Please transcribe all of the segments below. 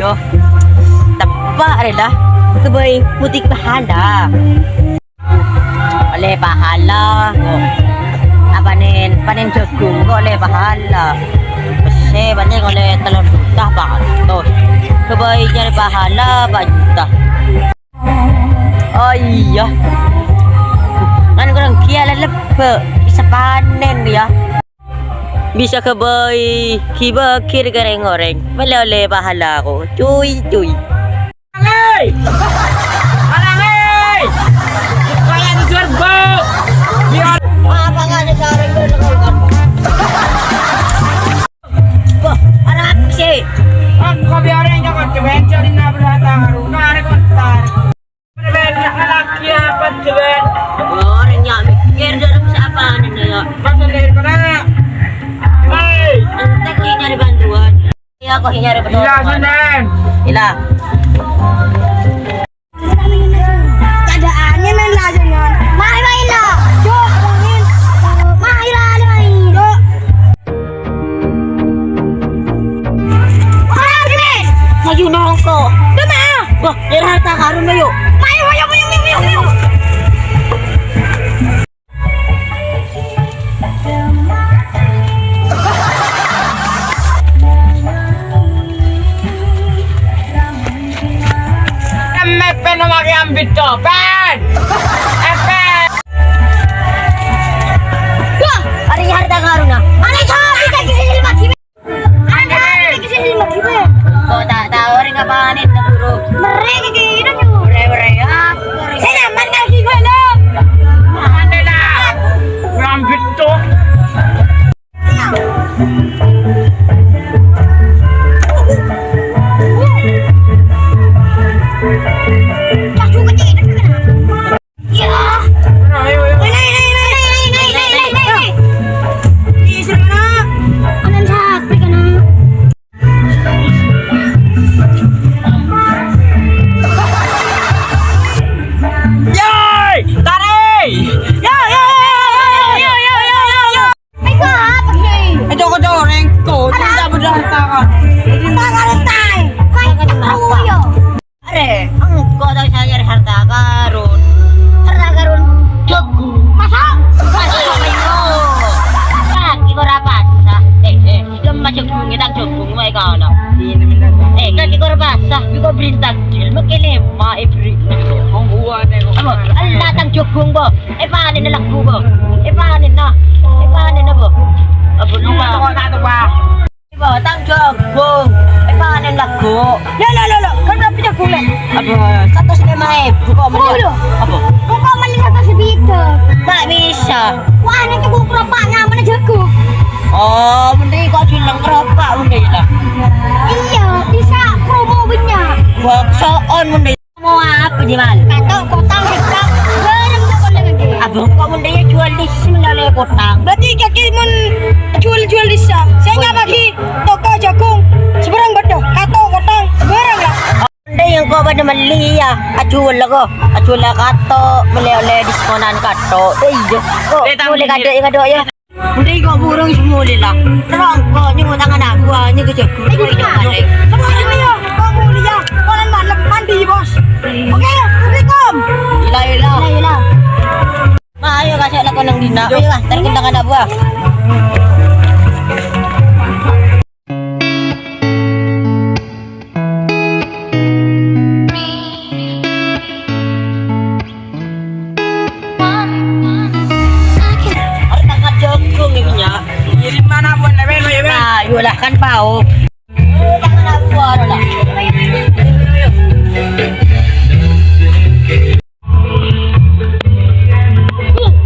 Ayo. Tepat adalah sebagai mutik pahala. Oleh pahala. Panen jagung oleh pahala. Pese panen oleh telur juta bakal. Sebagai cari pahala Pak juta. Oh iya. Kan kurang kia lebih bisa panen ya. Bisa kebayi kiba kir goreng oleh pahala ko. Cuy. Hey! Alang hey! Kaya tujuan bau. Biar Apa nga nagkarang doon nakaugat? Wah, anak sih. Ako biarin niya ko adventure din na berhata karo. Nare ko tar. Berbeda alaki apa tuan? Orang niya mikir dalam siapa na ya. Pasal dari mana? Hey! Ante ko hinyari bantuan. Iya ko hinyari bantuan. Ila sunan. Ila. Keadaannya main langsung kan? Main lah. Yuk, main. Main lah, main. Yuk. Orang gini. Maju nongko. Dema. Wah, dari harta karun na yuk. Main. Pen na mag-ambit to. Pen! Pen! Wah, Ari harta karun na. ada siapa kita kisah lima kilo? Ada kita kisah lima kilo. Ko tak tahu ring apanin na buro. Mereka kira yuk. Bre ya. Saya nyaman lagi kalau. Ano na? Ambit to. Ya. Ayo. Anong sakit ka na? Yay! Taray! Yo! Ay ko ha, pag-yay! Ito ko doreng ko. Hindi na berhata ka. Tagalantay! May takuyo! Are, ang ko daw sa nyari harta karun. Harta karun jagung. Masuk! Masuk kayo. Kaki ko rapat sa. Lemah jagung kita jagung mo ikaw na. Hindi namin lang. Kaki ko rapat sa. Biko berintag jil makilema ibrik. Ang buwan na Amo, Allah tang jagung bo. Panin na lagu bo. Panin na. Panin na bo. Abo Yung na. bato ko nato pa. Bo tang jagung. Panin lagu. Lo! Kan berapa jagung le? Abo, 105,000 ko mo. Ulo. Abo. Kung kau melihat ke sebitu, Tak bisa. wah nanti jagung keropaknya mana jagung? Oh, mending kok bilang keropak mending lah. Iya, bisa promo banyak. Baksoon mending. Mau apa Jimal? Kata kotang dekat, bareng jagung lagi. Abang kok mendingnya jual di sini oleh kotang. Berarti kaki mun jual desa. Saya nggak bagi toko jagung seberang bedo. Kato kotang seberang lah. Mending yang kau pada meli ya. Ajual lah kok. Ajual lah kato. Meli diskonan kato. Iya. Kok boleh kado ya. Mending kau burung semula lah. Terang kok nyungut tangan aku hanya ke jagung. Kau itu balik. Semuanya ayo, kamu lihat. Kalian mandi bos. Oke, assalamualaikum. Ila. Ma, ayo kasih lah kau nang dina. Ayo lah, tarik tangan anak buah. Harta jagung ni punya. Kirim mana pun level mo yun. Nah, yolah kan pau. Tangan anak buah lah.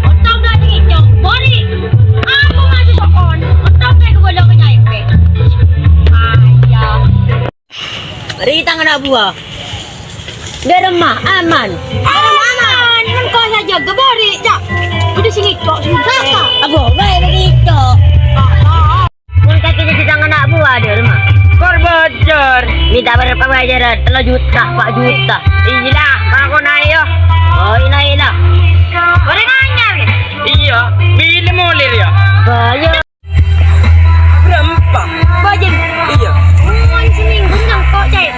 Otong na dito. Bori. Ako nga sa sokon. Otong na wala ka niya ipe. Aya. Beri tangan anak buah. Dia remah, aman. Aman. Kan kau saja gebori. Ya. Udah sini cok. Saka. Abo, baik begitu. Mun kaki di tangan anak buah dia remah. Korbocer. Minta berapa bayaran? 3 juta, 4 juta. Iyalah, ako na iyo. Oh, ina. Bori nanya. Iyo, bili mo ulit iyo. Bayar. Berapa? Bayar. Iyo. Seminggu nang kok cek.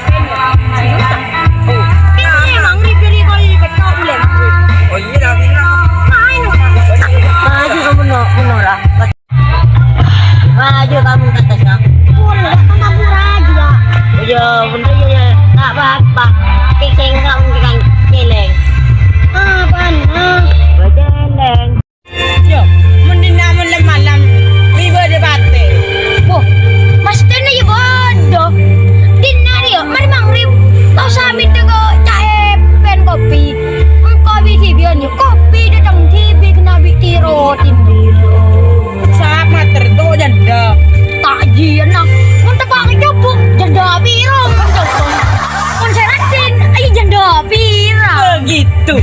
iya, bener ya. Tak apa-apa. Kicing kamu dengan celeng. Apaan? Celeng. Yo, mending namun malam. Wibo debate. Wah, mas na ya bodoh. Dinari yo, mari mangrib. Tau sami tego cae pen kopi. Kopi TV yo, kopi datang TV kena bitiro timbiro. Sak mater to janda. Takjian nak. Untuk pakai cupuk janda biro. Konseratin, ayo janda biro. Begitu.